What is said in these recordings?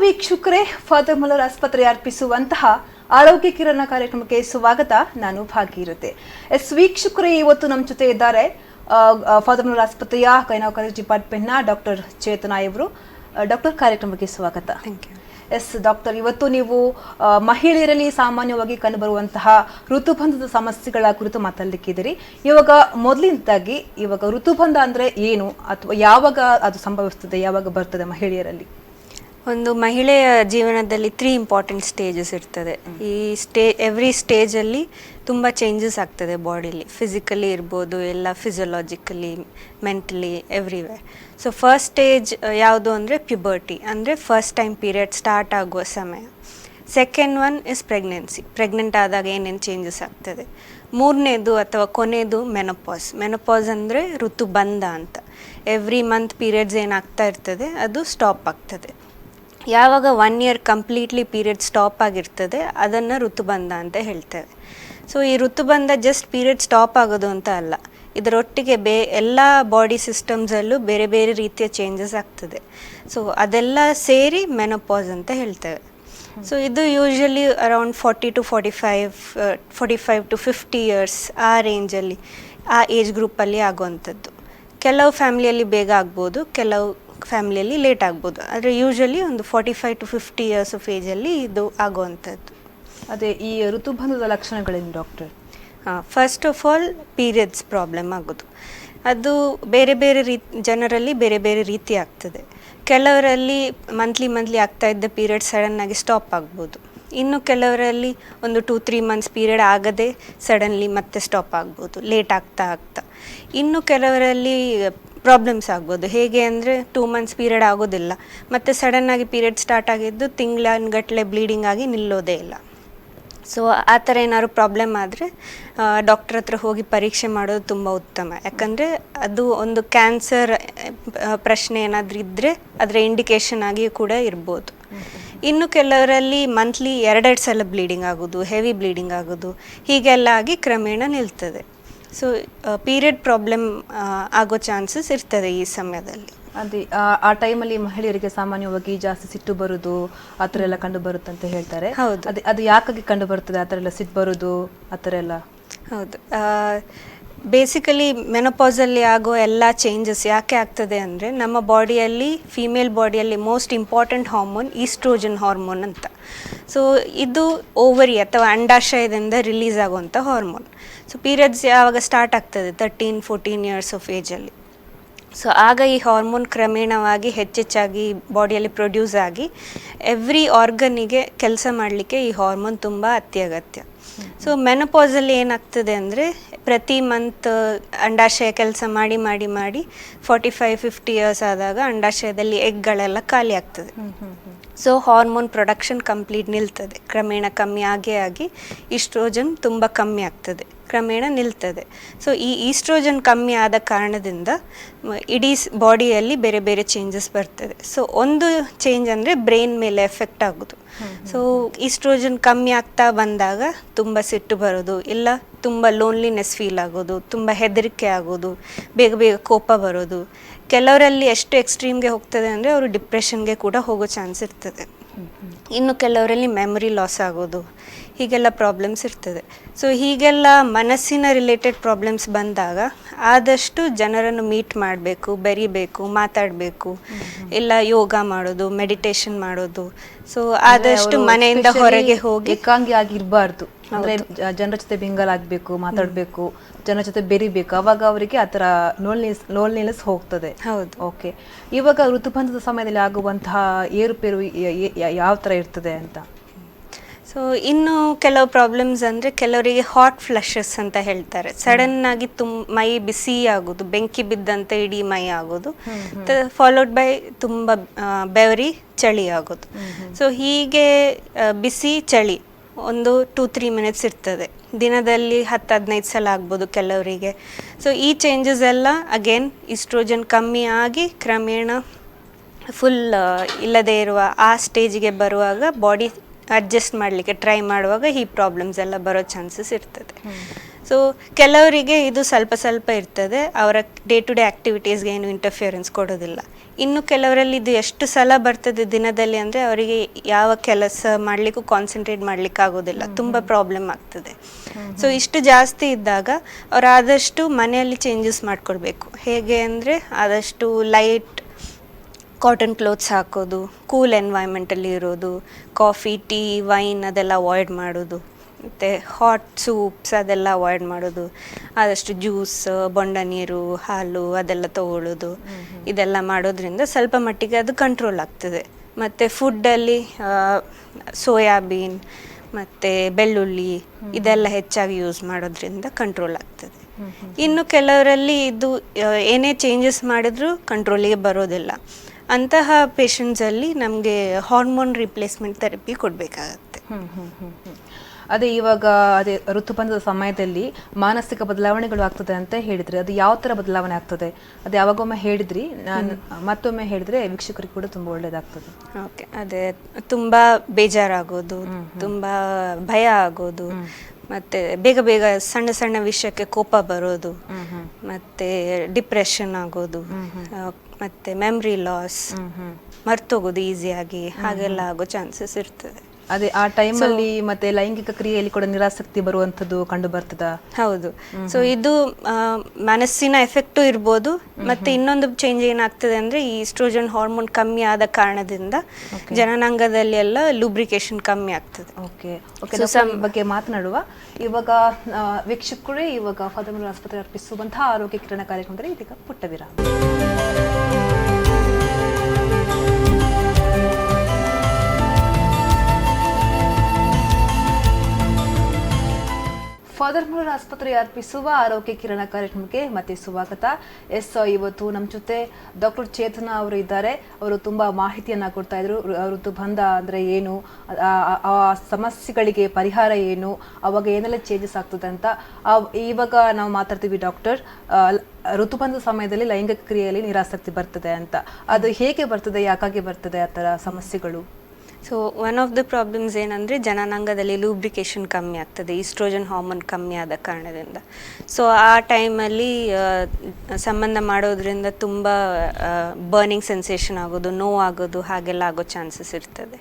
ವೀಕ್ಷಕರೇ, father Muller ಆಸ್ಪತ್ರೆ ಅರ್ಪಿಸುವಂತಹ ಆರೋಗ್ಯ ಕಿರಣ ಕಾರ್ಯಕ್ರಮಕ್ಕೆ ಸ್ವಾಗತ. ನಾನು ಭಾಗೀರಥೆ. ವೀಕ್ಷಕರೇ, ಇವತ್ತು ನಮ್ಮ ಜೊತೆ ಇದ್ದಾರೆ ಫಾದರ್ ಮುಲ್ಲರ್ ಆಸ್ಪತ್ರೆಯ ಗೈನಕಾಲಜಿ ಡಿಪಾರ್ಟ್ಮೆಂಟ್ನ ಡಾಕ್ಟರ್ ಚೇತನಾ ಇವರು. ಡಾಕ್ಟರ್, ಕಾರ್ಯಕ್ರಮಕ್ಕೆ ಸ್ವಾಗತ. Thank you. ಡಾಕ್ಟರ್, ಇವತ್ತು ನೀವು ಮಹಿಳೆಯರಲ್ಲಿ ಸಾಮಾನ್ಯವಾಗಿ ಕಂಡುಬರುವಂತಹ ಋತುಬಂಧದ ಸಮಸ್ಯೆಗಳ ಕುರಿತು ಮಾತಾಡಲಿಕ್ಕಿದ್ದೀರಿ. ಇವಾಗ ಮೊದಲಿನದಾಗಿ ಋತುಬಂಧ ಅಂದ್ರೆ ಏನು, ಅಥವಾ ಯಾವಾಗ ಅದು ಸಂಭವಿಸ್ತದೆ, ಯಾವಾಗ ಬರ್ತದೆ ಮಹಿಳೆಯರಲ್ಲಿ? ಒಂದು ಮಹಿಳೆಯ ಜೀವನದಲ್ಲಿ 3 ಇಂಪಾರ್ಟೆಂಟ್ ಸ್ಟೇಜಸ್ ಇರ್ತದೆ. ಈ ಎವ್ರಿ ಸ್ಟೇಜಲ್ಲಿ ತುಂಬ ಚೇಂಜಸ್ ಆಗ್ತದೆ ಬಾಡಿಲಿ. ಫಿಸಿಕಲಿ ಇರ್ಬೋದು, ಎಲ್ಲ physiologically, mentally, everywhere. So first stage ಯಾವುದು ಅಂದರೆ ಪ್ಯುಬರ್ಟಿ, ಅಂದರೆ ಫಸ್ಟ್ ಟೈಮ್ ಪೀರಿಯಡ್ ಸ್ಟಾರ್ಟ್ ಆಗುವ ಸಮಯ. Second one is pregnancy, pregnant ಆದಾಗ ಏನೇನು ಚೇಂಜಸ್ ಆಗ್ತದೆ. ಮೂರನೇದು ಅಥವಾ ಕೊನೆಯದು ಮೆನೋಪಾಸ್. ಮೆನೋಪಾಸ್ ಅಂದರೆ ಋತುಬಂಧ ಅಂತ. ಎವ್ರಿ ಮಂತ್ ಪೀರಿಯಡ್ಸ್ ಏನಾಗ್ತಾ ಇರ್ತದೆ ಅದು ಸ್ಟಾಪ್ ಆಗ್ತದೆ. ಯಾವಾಗ 1 ಇಯರ್ ಕಂಪ್ಲೀಟ್ಲಿ ಪೀರಿಯಡ್ ಸ್ಟಾಪ್ ಆಗಿರ್ತದೆ ಅದನ್ನು ಋತುಬಂಧ ಅಂತ ಹೇಳ್ತೇವೆ. ಸೊ ಈ ಋತುಬಂಧ ಜಸ್ಟ್ ಪೀರಿಯಡ್ ಸ್ಟಾಪ್ ಆಗೋದು ಅಂತ ಅಲ್ಲ, ಇದರೊಟ್ಟಿಗೆ ಎಲ್ಲ ಬಾಡಿ ಸಿಸ್ಟಮ್ಸಲ್ಲೂ ಬೇರೆ ಬೇರೆ ರೀತಿಯ ಚೇಂಜಸ್ ಆಗ್ತದೆ. ಸೊ ಅದೆಲ್ಲ ಸೇರಿ ಮೆನೋಪಾಸ್ ಅಂತ ಹೇಳ್ತೇವೆ. ಸೊ ಇದು usually around 40 to 45 to 50 years ಆ ರೇಂಜಲ್ಲಿ, ಆ ಏಜ್ ಗ್ರೂಪಲ್ಲಿ ಆಗುವಂಥದ್ದು. ಕೆಲವು ಫ್ಯಾಮಿಲಿಯಲ್ಲಿ ಬೇಗ ಆಗ್ಬೋದು, ಕೆಲವು ಫ್ಯಾಮಿಲಿಯಲ್ಲಿ ಲೇಟ್ ಆಗ್ಬೋದು. ಆದರೆ ಯೂಶ್ವಲಿ ಒಂದು 45 to 50 ಇಯರ್ಸ್ ಆಫ್ ಏಜಲ್ಲಿ ಇದು ಆಗುವಂಥದ್ದು. ಅದೇ ಈ ಋತುಬಂಧದ ಲಕ್ಷಣಗಳೇನು doctor? First of all periods problem ಆಗೋದು. ಅದು ಬೇರೆ ಬೇರೆ ಜನರಲ್ಲಿ ಬೇರೆ ಬೇರೆ ರೀತಿ ಆಗ್ತದೆ. ಕೆಲವರಲ್ಲಿ ಮಂತ್ಲಿ ಆಗ್ತಾ ಇದ್ದ ಪೀರಿಯಡ್ ಸಡನ್ನಾಗಿ ಸ್ಟಾಪ್ ಆಗ್ಬೋದು. ಇನ್ನು ಕೆಲವರಲ್ಲಿ ಒಂದು 2-3 ಮಂತ್ಸ್ ಪೀರಿಯಡ್ ಆಗದೆ ಸಡನ್ಲಿ ಮತ್ತೆ ಸ್ಟಾಪ್ ಆಗ್ಬೋದು, ಲೇಟ್ ಆಗ್ತಾ. ಇನ್ನು ಕೆಲವರಲ್ಲಿ ಪ್ರಾಬ್ಲಮ್ಸ್ ಆಗ್ಬೋದು. ಹೇಗೆ ಅಂದರೆ 2 ಮಂತ್ಸ್ ಪೀರಿಯಡ್ ಆಗೋದಿಲ್ಲ, ಮತ್ತು ಸಡನ್ನಾಗಿ ಪೀರಿಯಡ್ ಸ್ಟಾರ್ಟ್ ಆಗಿದ್ದು ತಿಂಗಳಗಟ್ಟಲೆ ಬ್ಲೀಡಿಂಗ್ ಆಗಿ ನಿಲ್ಲೋದೇ ಇಲ್ಲ. ಸೊ ಆ ಥರ ಏನಾದ್ರು ಪ್ರಾಬ್ಲಮ್ ಆದರೆ ಡಾಕ್ಟರ್ ಹತ್ರ ಹೋಗಿ ಪರೀಕ್ಷೆ ಮಾಡೋದು ತುಂಬ ಉತ್ತಮ. ಯಾಕಂದರೆ ಅದು ಒಂದು ಕ್ಯಾನ್ಸರ್ ಪ್ರಶ್ನೆ ಏನಾದರೂ ಇದ್ದರೆ ಅದರ ಇಂಡಿಕೇಶನ್ ಆಗಿ ಕೂಡ ಇರ್ಬೋದು. ಇನ್ನು ಕೆಲವರಲ್ಲಿ ಮಂತ್ಲಿ 2 ಸಲ ಬ್ಲೀಡಿಂಗ್ ಆಗೋದು, ಹೆವಿ ಬ್ಲೀಡಿಂಗ್ ಆಗೋದು, ಹೀಗೆಲ್ಲ ಆಗಿ ಕ್ರಮೇಣ ನಿಲ್ತದೆ. ಸೊ ಪೀರಿಯಡ್ ಪ್ರಾಬ್ಲಮ್ ಆಗೋ ಚಾನ್ಸಸ್ ಇರ್ತದೆ ಈ ಸಮಯದಲ್ಲಿ. ಅದೇ ಆ ಟೈಮಲ್ಲಿ ಮಹಿಳೆಯರಿಗೆ ಸಾಮಾನ್ಯವಾಗಿ ಜಾಸ್ತಿ ಸಿಟ್ಟು ಬರೋದು ಆ ಥರ ಎಲ್ಲ ಕಂಡು ಬರುತ್ತೆ ಅಂತ ಹೇಳ್ತಾರೆ. ಹೌದು. ಅದು ಯಾಕಾಗಿ ಕಂಡು ಬರ್ತದೆ ಆ ಥರ ಎಲ್ಲ ಸಿಟ್ಟು ಬರೋದು ಆ ಥರ ಎಲ್ಲ? ಹೌದು, ಬೇಸಿಕಲಿ ಮೆನೋಪಾಸಲ್ಲಿ ಆಗೋ ಎಲ್ಲ ಚೇಂಜಸ್ ಯಾಕೆ ಆಗ್ತದೆ ಅಂದರೆ, ನಮ್ಮ ಬಾಡಿಯಲ್ಲಿ, ಫೀಮೇಲ್ ಬಾಡಿಯಲ್ಲಿ most important hormone oestrogen hormone ಅಂತ. ಸೊ ಇದು ಓವರಿ ಅಥವಾ ಅಂಡಾಶಯದಿಂದ ರಿಲೀಸ್ ಆಗುವಂಥ ಹಾರ್ಮೋನ್. ಸೊ ಪೀರಿಯಡ್ಸ್ ಯಾವಾಗ ಸ್ಟಾರ್ಟ್ ಆಗ್ತದೆ 13-14 ಇಯರ್ಸ್ ಆಫ್ ಏಜಲ್ಲಿ. ಸೊ ಆಗ ಈ ಹಾರ್ಮೋನ್ ಕ್ರಮೇಣವಾಗಿ ಹೆಚ್ಚೆಚ್ಚಾಗಿ ಬಾಡಿಯಲ್ಲಿ ಪ್ರೊಡ್ಯೂಸ್ ಆಗಿ ಎವ್ರಿ ಆರ್ಗನಿಗೆ ಕೆಲಸ ಮಾಡಲಿಕ್ಕೆ ಈ ಹಾರ್ಮೋನ್ ತುಂಬ ಅತ್ಯಗತ್ಯ. ಸೊ ಮೆನೋಪಾಸಲ್ಲಿ ಏನಾಗ್ತದೆ ಅಂದರೆ, ಪ್ರತಿ ಮಂತ್ ಅಂಡಾಶಯ ಕೆಲಸ ಮಾಡಿ 45-50 ಇಯರ್ಸ್ ಆದಾಗ ಅಂಡಾಶಯದಲ್ಲಿ ಎಗ್ಗಳೆಲ್ಲ ಖಾಲಿ ಆಗ್ತದೆ. ಸೊ ಹಾರ್ಮೋನ್ ಪ್ರೊಡಕ್ಷನ್ ಕಂಪ್ಲೀಟ್ ನಿಲ್ತದೆ, ಕ್ರಮೇಣ ಕಮ್ಮಿ ಆಗಿ ಈಸ್ಟ್ರೋಜನ್ ತುಂಬ ಕಮ್ಮಿ ಆಗ್ತದೆ, ಕ್ರಮೇಣ ನಿಲ್ತದೆ. ಸೊ ಈ ಈಸ್ಟ್ರೋಜನ್ ಕಮ್ಮಿ ಆದ ಕಾರಣದಿಂದ ಇಡೀ ಬಾಡಿಯಲ್ಲಿ ಬೇರೆ ಬೇರೆ ಚೇಂಜಸ್ ಬರ್ತದೆ. ಸೊ ಒಂದು ಚೇಂಜ್ ಅಂದರೆ ಬ್ರೈನ್ ಮೇಲೆ ಎಫೆಕ್ಟ್ ಆಗೋದು. ಸೊ ಈಸ್ಟ್ರೋಜನ್ ಕಮ್ಮಿ ಆಗ್ತಾ ಬಂದಾಗ ತುಂಬ ಸಿಟ್ಟು ಬರೋದು, ಇಲ್ಲ ತುಂಬ ಲೋನ್ಲಿನೆಸ್ ಫೀಲ್ ಆಗೋದು, ತುಂಬ ಹೆದರಿಕೆ ಆಗೋದು, ಬೇಗ ಬೇಗ ಕೋಪ ಬರೋದು. ಕೆಲವರಲ್ಲಿ ಎಷ್ಟು ಎಕ್ಸ್ಟ್ರೀಮ್ಗೆ ಹೋಗ್ತದೆ ಅಂದರೆ ಅವರು ಡಿಪ್ರೆಷನ್ಗೆ ಕೂಡ ಹೋಗೋ ಚಾನ್ಸ್ ಇರ್ತದೆ. ಇನ್ನು ಕೆಲವರಲ್ಲಿ ಮೆಮೊರಿ ಲಾಸ್ ಆಗೋದು, ಹೀಗೆಲ್ಲ ಪ್ರಾಬ್ಲಮ್ಸ್ ಇರ್ತದೆ. ಸೊ ಹೀಗೆಲ್ಲ ಮನಸ್ಸಿನ ರಿಲೇಟೆಡ್ ಪ್ರಾಬ್ಲಮ್ಸ್ ಬಂದಾಗ ಆದಷ್ಟು ಜನರನ್ನು ಮೀಟ್ ಮಾಡಬೇಕು, ಬೆರಿಬೇಕು, ಮಾತಾಡಬೇಕು, ಇಲ್ಲ ಯೋಗ ಮಾಡೋದು, ಮೆಡಿಟೇಷನ್ ಮಾಡೋದು. ಸೊ ಆದಷ್ಟು ಮನೆಯಿಂದ ಹೊರಗೆ ಹೋಗಿ ಏಕಾಂಗಿ ಆಗಿರಬಾರ್ದು, ಅಂದ್ರೆ ಜನರ ಜೊತೆ ಬಿಂಗಲ್ ಆಗಬೇಕು, ಮಾತಾಡಬೇಕು, ಜನರ ಜೊತೆ ಬೆರಿಬೇಕು. ಅವಾಗ ಅವರಿಗೆ ಆ ಥರ ಲೋನ್ಲಿನೆಸ್ ಹೋಗ್ತದೆ. ಹೌದು. ಓಕೆ, ಇವಾಗ ಋತುಬಂಧದ ಸಮಯದಲ್ಲಿ ಆಗುವಂತಹ ಏರುಪೇರು ಯಾವ ಥರ ಇರ್ತದೆ ಅಂತ? ಸೊ ಇನ್ನು ಕೆಲವು ಪ್ರಾಬ್ಲಮ್ಸ್ ಅಂದರೆ, ಕೆಲವರಿಗೆ ಹಾಟ್ ಫ್ಲಶಸ್ ಅಂತ ಹೇಳ್ತಾರೆ. ಸಡನ್ನಾಗಿ ಮೈ ಬಿಸಿ ಆಗೋದು, ಬೆಂಕಿ ಬಿದ್ದಂತೆ ಇಡೀ ಮೈ ಆಗೋದು, ಫಾಲೋಡ್ ಬೈ ತುಂಬ ಬೆವರಿ ಚಳಿ ಆಗೋದು. ಸೊ ಹೀಗೆ ಬಿಸಿ ಚಳಿ ಒಂದು 2-3 ಮಿನಿಟ್ಸ್ ಇರ್ತದೆ, ದಿನದಲ್ಲಿ 10-15 ಸಲ ಆಗ್ಬೋದು ಕೆಲವರಿಗೆ. ಸೊ ಈ ಚೇಂಜಸ್ ಎಲ್ಲ ಅಗೇನ್ ಈಸ್ಟ್ರೋಜನ್ ಕಮ್ಮಿ ಆಗಿ ಕ್ರಮೇಣ ಫುಲ್ ಇಲ್ಲದೇ ಇರುವ ಆ ಸ್ಟೇಜಿಗೆ ಬರುವಾಗ ಬಾಡಿ ಅಡ್ಜಸ್ಟ್ ಮಾಡಲಿಕ್ಕೆ ಟ್ರೈ ಮಾಡುವಾಗ ಈ ಪ್ರಾಬ್ಲಮ್ಸ್ ಎಲ್ಲ ಬರೋ ಚಾನ್ಸಸ್ ಇರ್ತದೆ. ಸೊ ಕೆಲವರಿಗೆ ಇದು ಸ್ವಲ್ಪ ಸ್ವಲ್ಪ ಇರ್ತದೆ, ಅವರ ಡೇ ಟು ಡೇ ಆ್ಯಕ್ಟಿವಿಟೀಸ್ಗೆ ಏನು ಇಂಟರ್ಫಿಯರೆನ್ಸ್ ಕೊಡೋದಿಲ್ಲ. ಇನ್ನು ಕೆಲವರಲ್ಲಿ ಇದು ಎಷ್ಟು ಸಲ ಬರ್ತದೆ ದಿನದಲ್ಲಿ ಅಂದರೆ ಅವರಿಗೆ ಯಾವ ಕೆಲಸ ಮಾಡಲಿಕ್ಕೂ ಕಾನ್ಸಂಟ್ರೇಟ್ ಮಾಡಲಿಕ್ಕೆ ಆಗೋದಿಲ್ಲ, ತುಂಬ ಪ್ರಾಬ್ಲಮ್ ಆಗ್ತದೆ. ಸೊ ಇಷ್ಟು ಜಾಸ್ತಿ ಇದ್ದಾಗ ಅವ್ರು ಆದಷ್ಟು ಮನೆಯಲ್ಲಿ ಚೇಂಜಸ್ ಮಾಡ್ಕೊಳ್ಬೇಕು. ಹೇಗೆ ಅಂದರೆ ಆದಷ್ಟು ಲೈಟ್ ಕಾಟನ್ ಕ್ಲೋತ್ಸ್ ಹಾಕೋದು, ಕೂಲ್ ಎನ್ವೈರ್ಮೆಂಟಲ್ಲಿ ಇರೋದು, ಕಾಫಿ, ಟೀ, ವೈನ್ ಅದೆಲ್ಲ ಅವಾಯ್ಡ್ ಮಾಡೋದು, ಮತ್ತು ಹಾಟ್ ಸೂಪ್ಸ್ ಅದೆಲ್ಲ ಅವಾಯ್ಡ್ ಮಾಡೋದು, ಆದಷ್ಟು ಜ್ಯೂಸ್, ಬೊಂಡ ನೀರು, ಹಾಲು ಅದೆಲ್ಲ ತಗೊಳ್ಳೋದು. ಇದೆಲ್ಲ ಮಾಡೋದ್ರಿಂದ ಸ್ವಲ್ಪ ಮಟ್ಟಿಗೆ ಅದು ಕಂಟ್ರೋಲ್ ಆಗ್ತದೆ. ಮತ್ತು ಫುಡ್ಡಲ್ಲಿ ಸೋಯಾಬೀನ್ ಮತ್ತು ಬೆಳ್ಳುಳ್ಳಿ ಇದೆಲ್ಲ ಹೆಚ್ಚಾಗಿ ಯೂಸ್ ಮಾಡೋದ್ರಿಂದ ಕಂಟ್ರೋಲ್ ಆಗ್ತದೆ. ಇನ್ನು ಕೆಲವರಲ್ಲಿ ಇದು ಏನೇ ಚೇಂಜಸ್ ಮಾಡಿದ್ರೂ ಕಂಟ್ರೋಲಿಗೆ ಬರೋದಿಲ್ಲ. ಅಂತಹ ಪೇಷಂಟ್ಸಲ್ಲಿ ನಮಗೆ ಹಾರ್ಮೋನ್ ರಿಪ್ಲೇಸ್ಮೆಂಟ್ ಥೆರಪಿ ಕೊಡಬೇಕಾಗತ್ತೆ. ಅದೇ ಇವಾಗ ಅದೇ ಋತುಬಂಧದ ಸಮಯದಲ್ಲಿ ಮಾನಸಿಕ ಬದಲಾವಣೆಗಳು ಆಗ್ತದೆ ಅಂತ ಹೇಳಿದ್ರಿ, ಅದು ಯಾವ ಥರ ಬದಲಾವಣೆ ಆಗ್ತದೆ? ಅದು ಯಾವಾಗೊಮ್ಮೆ ಹೇಳಿದ್ರಿ, ನಾನು ಮತ್ತೊಮ್ಮೆ ಹೇಳಿದ್ರೆ ವೀಕ್ಷಕರಿಗೆ ಕೂಡ ತುಂಬ ಒಳ್ಳೇದಾಗ್ತದೆ. ಓಕೆ, ಅದೇ ತುಂಬ ಬೇಜಾರಾಗೋದು, ತುಂಬ ಭಯ ಆಗೋದು, ಮತ್ತು ಬೇಗ ಬೇಗ ಸಣ್ಣ ಸಣ್ಣ ವಿಷಯಕ್ಕೆ ಕೋಪ ಬರೋದು, ಮತ್ತು ಡಿಪ್ರೆಷನ್ ಆಗೋದು, ಮತ್ತು ಮೆಮ್ರಿ ಲಾಸ್, ಮರ್ತೋಗೋದು ಈಸಿಯಾಗಿ, ಹಾಗೆಲ್ಲ ಆಗೋ ಚಾನ್ಸಸ್ ಇರ್ತದೆ. ಅದೇ ಆ ಟೈಮಲ್ಲಿ ಮತ್ತೆ ಲೈಂಗಿಕ ಕ್ರಿಯೆಯಲ್ಲಿ ಕೂಡ ನಿರಾಸಕ್ತಿ ಬರುವಂಥದ್ದು ಕಂಡು ಬರ್ತದ? ಹೌದು. ಸೊ ಇದು ಮನಸ್ಸಿನ ಎಫೆಕ್ಟು ಇರ್ಬೋದು. ಮತ್ತೆ ಇನ್ನೊಂದು ಚೇಂಜ್ ಏನಾಗ್ತದೆ ಅಂದರೆ ಈ ಈಸ್ಟ್ರೋಜನ್ ಹಾರ್ಮೋನ್ ಕಮ್ಮಿ ಆದ ಕಾರಣದಿಂದ ಜನನಾಂಗದಲ್ಲಿ ಎಲ್ಲ ಲೂಬ್ರಿಕೇಶನ್ ಕಮ್ಮಿ ಆಗ್ತದೆ. ಓಕೆ ಓಕೆ, ಬಗ್ಗೆ ಮಾತನಾಡುವ. ಇವಾಗ ವೀಕ್ಷಕರೇ, ಇವಾಗ ಫಾದರ್ ಮೆನೋರ್ ಆಸ್ಪತ್ರೆ ಅರ್ಪಿಸುವಂತಹ ಆರೋಗ್ಯ ಕಿರಣ ಕಾರ್ಯಕ್ರಮದಲ್ಲಿ ಇದೀಗ ಪುಟ್ಟ ವಿರಾಮ. ಫಾದರ್ ಮೆನೋರ್ ಆಸ್ಪತ್ರೆ ಅರ್ಪಿಸುವ ಆರೋಗ್ಯ ಕಿರಣ ಕಾರ್ಯಕ್ರಮಕ್ಕೆ ಮತ್ತೆ ಸ್ವಾಗತ. ಇವತ್ತು ನಮ್ಮ ಜೊತೆ ಡಾಕ್ಟರ್ ಚೇತನ ಅವರು ಇದ್ದಾರೆ. ಅವರು ತುಂಬಾ ಮಾಹಿತಿಯನ್ನ ಕೊಡ್ತಾ ಇದ್ರು. ಋತುಬಂಧ ಅಂದ್ರೆ ಏನು, ಆ ಸಮಸ್ಯೆಗಳಿಗೆ ಪರಿಹಾರ ಏನು, ಅವಾಗ ಏನೆಲ್ಲ ಚೇಂಜಸ್ ಆಗ್ತದೆ ಅಂತ. ಇವಾಗ ನಾವು ಮಾತಾಡ್ತೀವಿ ಡಾಕ್ಟರ್, ಋತುಬಂಧ ಸಮಯದಲ್ಲಿ ಲೈಂಗಿಕ ಕ್ರಿಯೆಯಲ್ಲಿ ನಿರಾಸಕ್ತಿ ಬರ್ತದೆ ಅಂತ. ಅದು ಹೇಗೆ ಬರ್ತದೆ, ಯಾಕಾಗಿ ಬರ್ತದೆ ಆ ಥರ ಸಮಸ್ಯೆಗಳು? So one of the problems ಏನಂದರೆ ಜನನಾಂಗದಲ್ಲಿ ಲೂಬ್ರಿಕೇಶನ್ ಕಮ್ಮಿ ಆಗ್ತದೆ, ಈಸ್ಟ್ರೋಜನ್ ಹಾರ್ಮೋನ್ ಕಮ್ಮಿ ಆದ ಕಾರಣದಿಂದ. ಸೊ ಆ ಟೈಮಲ್ಲಿ ಸಂಬಂಧ ಮಾಡೋದ್ರಿಂದ ತುಂಬ ಬರ್ನಿಂಗ್ ಸೆನ್ಸೇಷನ್ ಆಗೋದು, ನೋವಾಗೋದು, ಹಾಗೆಲ್ಲ ಆಗೋ ಚಾನ್ಸಸ್ ಇರ್ತದೆ.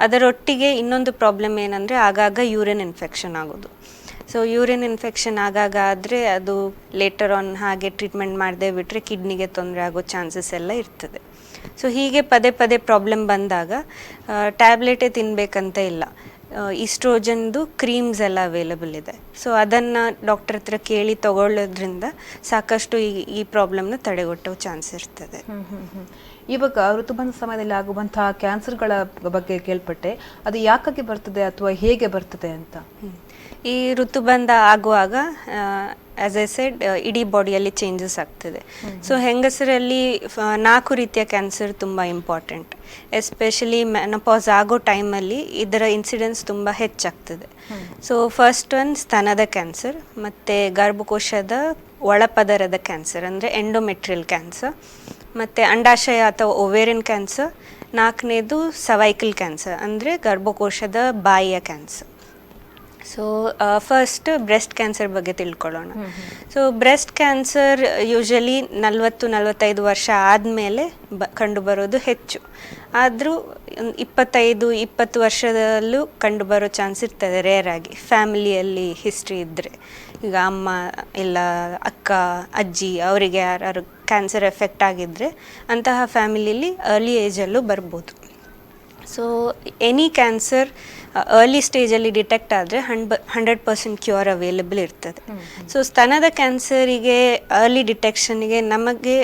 ಅದರೊಟ್ಟಿಗೆ ಇನ್ನೊಂದು ಪ್ರಾಬ್ಲಮ್ ಏನಂದರೆ ಆಗಾಗ ಯೂರಿನ್ ಇನ್ಫೆಕ್ಷನ್ ಆಗೋದು. ಸೊ ಯೂರಿನ್ ಇನ್ಫೆಕ್ಷನ್ ಆಗಾಗ ಆದರೆ ಅದು ಲೇಟರ್ ಆನ್ ಹಾಗೆ ಟ್ರೀಟ್ಮೆಂಟ್ ಮಾಡದೆ ಬಿಟ್ಟರೆ ಕಿಡ್ನಿಗೆ ತೊಂದರೆ ಆಗೋ ಚಾನ್ಸಸ್ ಎಲ್ಲ ಇರ್ತದೆ. ಸೊ ಹೀಗೆ ಪದೇ ಪದೇ ಪ್ರಾಬ್ಲಮ್ ಬಂದಾಗ ಟ್ಯಾಬ್ಲೆಟೇ ತಿನ್ನಬೇಕಂತ ಇಲ್ಲ, ಈಸ್ಟ್ರೋಜನ್ದು ಕ್ರೀಮ್ಸ್ ಎಲ್ಲ ಅವೈಲಬಲ್ ಇದೆ. ಸೊ ಅದನ್ನು ಡಾಕ್ಟರ್ ಹತ್ರ ಕೇಳಿ ತಗೊಳ್ಳೋದ್ರಿಂದ ಸಾಕಷ್ಟು ಈ ಪ್ರಾಬ್ಲಮ್ನ ತಡೆಗಟ್ಟೋ ಚಾನ್ಸ್ ಇರ್ತದೆ. ಇವಾಗ ಋತುಬಂಧ ಸಮಯದಲ್ಲಿ ಆಗುವಂತಹ ಕ್ಯಾನ್ಸರ್ಗಳ ಬಗ್ಗೆ ಕೇಳ್ಪಟ್ಟೆ, ಅದು ಯಾಕಾಗಿ ಬರ್ತದೆ ಅಥವಾ ಹೇಗೆ ಬರ್ತದೆ ಅಂತ? ಈ ಋತುಬಂಧ ಆಗುವಾಗ ಆ್ಯಸ್ ಐ ಸೆಡ್ ಇಡೀ ಬಾಡಿಯಲ್ಲಿ ಚೇಂಜಸ್ ಆಗ್ತದೆ. ಸೊ ಹೆಂಗಸರಲ್ಲಿ 4 ರೀತಿಯ ಕ್ಯಾನ್ಸರ್ ತುಂಬ ಇಂಪಾರ್ಟೆಂಟ್. ಎಸ್ಪೆಷಲಿ ಮೆನೋಪಾಸ್ ಆಗೋ ಟೈಮಲ್ಲಿ ಇದರ ಇನ್ಸಿಡೆನ್ಸ್ ತುಂಬ ಹೆಚ್ಚಾಗ್ತದೆ. ಸೊ ಫಸ್ಟ್ ಒನ್ ಸ್ತನದ ಕ್ಯಾನ್ಸರ್, ಮತ್ತು ಗರ್ಭಕೋಶದ ಒಳಪದರದ ಕ್ಯಾನ್ಸರ್ ಅಂದರೆ ಎಂಡೋಮೆಟ್ರಿಯಲ್ ಕ್ಯಾನ್ಸರ್, ಮತ್ತು ಅಂಡಾಶಯ ಅಥವಾ ಒವೇರಿಯನ್ ಕ್ಯಾನ್ಸರ್, 4ನೇದು ಸರ್ವೈಕಲ್ ಕ್ಯಾನ್ಸರ್ ಅಂದರೆ ಗರ್ಭಕೋಶದ ಬಾಯಿಯ cancer. So first breast cancer ಬಗ್ಗೆ ತಿಳ್ಕೊಳ್ಳೋಣ. ಸೊ ಬ್ರೆಸ್ಟ್ ಕ್ಯಾನ್ಸರ್ ಯೂಶಲಿ 40-45 ವರ್ಷ ಆದಮೇಲೆ ಕಂಡುಬರೋದು ಹೆಚ್ಚು. ಆದರೂ 25-20 ವರ್ಷದಲ್ಲೂ ಕಂಡುಬರೋ ಚಾನ್ಸ್ ಇರ್ತದೆ ರೇರ್ ಆಗಿ, ಫ್ಯಾಮಿಲಿಯಲ್ಲಿ ಹಿಸ್ಟ್ರಿ ಇದ್ದರೆ. ಈಗ ಅಮ್ಮ ಇಲ್ಲ ಅಕ್ಕ ಅಜ್ಜಿ ಅವರಿಗೆ ಯಾರು ಕ್ಯಾನ್ಸರ್ ಎಫೆಕ್ಟ್ ಆಗಿದ್ದರೆ ಅಂತಹ ಫ್ಯಾಮಿಲಿಯಲ್ಲಿ ಅರ್ಲಿ ಏಜಲ್ಲೂ ಬರ್ಬೋದು. ಸೊ ಎನಿ ಕ್ಯಾನ್ಸರ್ ಅರ್ಲಿ ಸ್ಟೇಜಲ್ಲಿ ಡಿಟೆಕ್ಟ್ ಆದರೆ 100% ಕ್ಯೂರ್ ಅವೈಲಬಲ್ ಇರ್ತದೆ. ಸೊ ಸ್ತನದ ಕ್ಯಾನ್ಸರಿಗೆ ಅರ್ಲಿ ಡಿಟೆಕ್ಷನ್ಗೆ ನಮಗೆ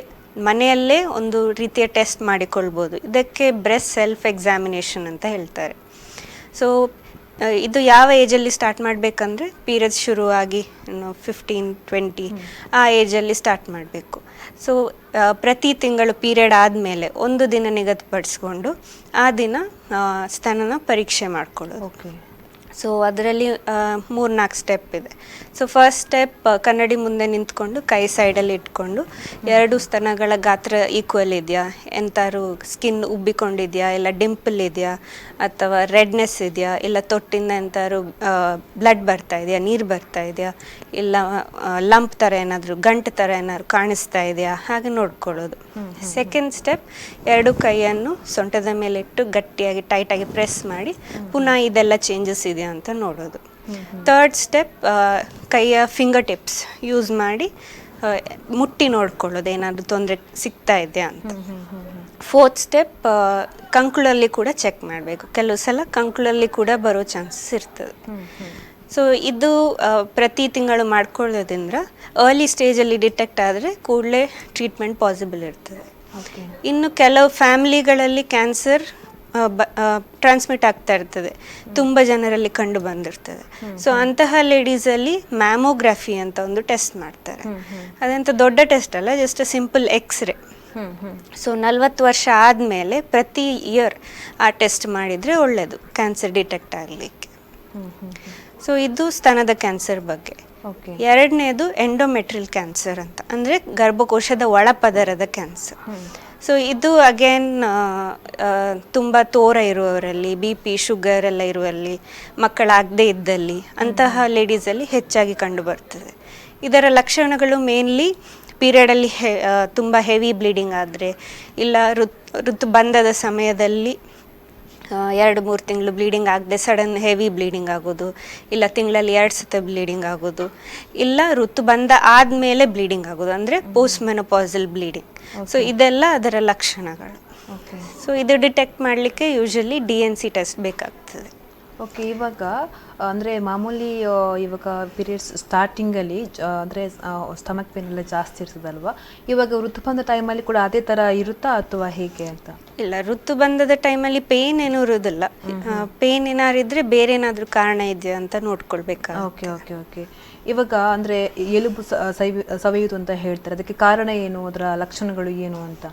ಮನೆಯಲ್ಲೇ ಒಂದು ರೀತಿಯ ಟೆಸ್ಟ್ ಮಾಡಿಕೊಳ್ಬೋದು. ಇದಕ್ಕೆ ಬ್ರೆಸ್ಟ್ ಸೆಲ್ಫ್ ಎಕ್ಸಾಮಿನೇಷನ್ ಅಂತ ಹೇಳ್ತಾರೆ. ಸೊ ಇದು ಯಾವ ಏಜಲ್ಲಿ ಸ್ಟಾರ್ಟ್ ಮಾಡಬೇಕಂದ್ರೆ ಪೀರಿಯಡ್ಸ್ ಶುರುವಾಗಿ 15-20 ಆ ಏಜಲ್ಲಿ ಸ್ಟಾರ್ಟ್ ಮಾಡಬೇಕು. ಸೊ ಪ್ರತಿ ತಿಂಗಳು ಪೀರಿಯಡ್ ಆದಮೇಲೆ ಒಂದು ದಿನ ನಿಗದಿಪಡಿಸ್ಕೊಂಡು ಆ ದಿನ ಸ್ತನನ ಪರೀಕ್ಷೆ ಮಾಡ್ಕೊಳ್ಳೋದು. ಓಕೆ. ಸೊ ಅದರಲ್ಲಿ 3-4 ಸ್ಟೆಪ್ ಇದೆ. ಸೊ ಫಸ್ಟ್ ಸ್ಟೆಪ್ ಕನ್ನಡಿ ಮುಂದೆ ನಿಂತ್ಕೊಂಡು ಕೈ ಸೈಡಲ್ಲಿ ಇಟ್ಕೊಂಡು 2 ಸ್ತನಗಳ ಗಾತ್ರ ಈಕ್ವಲ್ ಇದೆಯಾ, ಎಂತಾರು ಸ್ಕಿನ್ ಉಬ್ಬಿಕೊಂಡಿದೆಯಾ, ಇಲ್ಲ ಡಿಂಪಲ್ ಇದೆಯಾ, ಅಥವಾ ರೆಡ್ನೆಸ್ ಇದೆಯಾ, ಇಲ್ಲ ತೊಟ್ಟಿಂದ ಎಂತಾರು ಬ್ಲಡ್ ಬರ್ತಾ ಇದೆಯಾ, ನೀರು ಬರ್ತಾ ಇದೆಯಾ, ಇಲ್ಲ ಲಂಪ್ ಥರ ಏನಾದರೂ ಗಂಟು ಥರ ಏನಾದ್ರು ಕಾಣಿಸ್ತಾ ಇದೆಯಾ, ಹಾಗೆ ನೋಡ್ಕೊಳ್ಳೋದು. ಸೆಕೆಂಡ್ ಸ್ಟೆಪ್ 2 ಕೈಯನ್ನು ಸೊಂಟದ ಮೇಲೆ ಇಟ್ಟು ಗಟ್ಟಿಯಾಗಿ ಟೈಟಾಗಿ ಪ್ರೆಸ್ ಮಾಡಿ ಪುನಃ ಇದೆಲ್ಲ ಚೇಂಜಸ್ ಇದೆಯಾ ಅಂತ ನೋಡೋದು. ಥರ್ಡ್ ಸ್ಟೆಪ್ ಕೈಯ ಫಿಂಗರ್ ಟಿಪ್ಸ್ ಯೂಸ್ ಮಾಡಿ ಮುಟ್ಟಿ ನೋಡ್ಕೊಳ್ಳೋದು ಏನಾದರೂ ತೊಂದರೆ ಸಿಗ್ತಾ ಇದೆಯಾ ಅಂತ. ಫೋರ್ತ್ ಸ್ಟೆಪ್ ಕಂಕುಳಲ್ಲಿ ಕೂಡ ಚೆಕ್ ಮಾಡಬೇಕು. ಕೆಲವು ಸಲ ಕಂಕುಳಲ್ಲಿ ಕೂಡ ಬರೋ ಚಾನ್ಸಸ್ ಇರ್ತದೆ. ಸೊ ಇದು ಪ್ರತಿ ತಿಂಗಳು ಮಾಡ್ಕೊಳ್ಳೋದ್ರಿಂದ ಅರ್ಲಿ ಸ್ಟೇಜಲ್ಲಿ ಡಿಟೆಕ್ಟ್ ಆದರೆ ಕೂಡಲೇ ಟ್ರೀಟ್ಮೆಂಟ್ ಪಾಸಿಬಲ್ ಇರ್ತದೆ. ಇನ್ನು ಕೆಲವು ಫ್ಯಾಮಿಲಿಗಳಲ್ಲಿ ಕ್ಯಾನ್ಸರ್ ಟ್ರಾನ್ಸ್ಮಿಟ್ ಆಗ್ತಾ ಇರ್ತದೆ, ತುಂಬ ಜನರಲ್ಲಿ ಕಂಡು ಬಂದಿರ್ತದೆ. ಸೊ ಅಂತಹ ಲೇಡೀಸಲ್ಲಿ ಮ್ಯಾಮೋಗ್ರಫಿ ಅಂತ ಒಂದು ಟೆಸ್ಟ್ ಮಾಡ್ತಾರೆ. ಅದಂತ ದೊಡ್ಡ ಟೆಸ್ಟ್ ಅಲ್ಲ, ಜಸ್ಟ್ ಸಿಂಪಲ್ ಎಕ್ಸ್ರೇ. ಸೊ 40 ವರ್ಷ ಆದಮೇಲೆ ಪ್ರತಿ ಇಯರ್ ಆ ಟೆಸ್ಟ್ ಮಾಡಿದರೆ ಒಳ್ಳೆಯದು ಕ್ಯಾನ್ಸರ್ ಡಿಟೆಕ್ಟ್ ಆಗಲಿಕ್ಕೆ. ಸೊ ಇದು ಸ್ತನದ ಕ್ಯಾನ್ಸರ್ ಬಗ್ಗೆ. ಎರಡನೇದು ಎಂಡೋಮೆಟ್ರಿಯಲ್ ಕ್ಯಾನ್ಸರ್ ಅಂತ, ಅಂದರೆ ಗರ್ಭಕೋಶದ ಒಳಪದರದ ಕ್ಯಾನ್ಸರ್. ಸೊ ಇದು ಅಗೇನ್ ತುಂಬ ತೋರ ಇರುವವರಲ್ಲಿ, BP ಶುಗರ್ ಎಲ್ಲ ಇರುವಲ್ಲಿ, ಮಕ್ಕಳಾಗದೇ ಇದ್ದಲ್ಲಿ ಅಂತಹ ಲೇಡೀಸಲ್ಲಿ ಹೆಚ್ಚಾಗಿ ಕಂಡುಬರ್ತದೆ. ಇದರ ಲಕ್ಷಣಗಳು ಮೇನ್ಲಿ ಪೀರಿಯಡಲ್ಲಿ ತುಂಬ ಹೆವಿ ಬ್ಲೀಡಿಂಗ್ ಆದರೆ, ಇಲ್ಲ ಋತುಬಂಧದ ಸಮಯದಲ್ಲಿ 2-3 ತಿಂಗಳು ಬ್ಲೀಡಿಂಗ್ ಆಗದೆ ಸಡನ್ ಹೆವಿ ಬ್ಲೀಡಿಂಗ್ ಆಗೋದು, ಇಲ್ಲ ತಿಂಗಳಲ್ಲಿ 2 ಸತ ಬ್ಲೀಡಿಂಗ್ ಆಗೋದು, ಇಲ್ಲ ಋತುಬಂಧ ಆದಮೇಲೆ ಬ್ಲೀಡಿಂಗ್ ಆಗೋದು, ಅಂದರೆ ಪೋಸ್ಟ್ ಮೆನೋಪಾಸಲ್ ಬ್ಲೀಡಿಂಗ್. ಸೊ ಇದೆಲ್ಲ ಅದರ ಲಕ್ಷಣಗಳು. ಸೊ ಇದು ಡಿಟೆಕ್ಟ್ ಮಾಡಲಿಕ್ಕೆ ಯೂಶಲಿ DNC ಟೆಸ್ಟ್ ಬೇಕಾಗ್ತದೆ. ಓಕೆ, ಇವಾಗ ಅಂದರೆ ಮಾಮೂಲಿ ಇವಾಗ ಪೀರಿಯಡ್ಸ್ ಸ್ಟಾರ್ಟಿಂಗಲ್ಲಿ ಅಂದರೆ ಸ್ಟಮಕ್ ಪೇನ್ ಎಲ್ಲ ಜಾಸ್ತಿ ಇರ್ತದಲ್ವಾ, ಇವಾಗ ಋತುಬಂಧ ಟೈಮಲ್ಲಿ ಕೂಡ ಅದೇ ಥರ ಇರುತ್ತಾ ಅಥವಾ ಹೇಗೆ ಅಂತ? ಇಲ್ಲ, ಋತುಬಂಧದ ಟೈಮಲ್ಲಿ ಪೇನ್ ಏನೂ ಇರೋದಿಲ್ಲ. ಪೇನ್ ಏನಾದ್ರು ಇದ್ದರೆ ಬೇರೆ ಏನಾದರೂ ಕಾರಣ ಇದೆಯಾ ಅಂತ ನೋಡ್ಕೊಳ್ಬೇಕಾ. Okay okay okay. ಇವಾಗ ಅಂದರೆ ಎಲುಬು ಸವೆಯುವುದು ಅಂತ ಹೇಳ್ತಾರೆ, ಅದಕ್ಕೆ ಕಾರಣ ಏನು, ಅದರ ಲಕ್ಷಣಗಳು ಏನು ಅಂತ?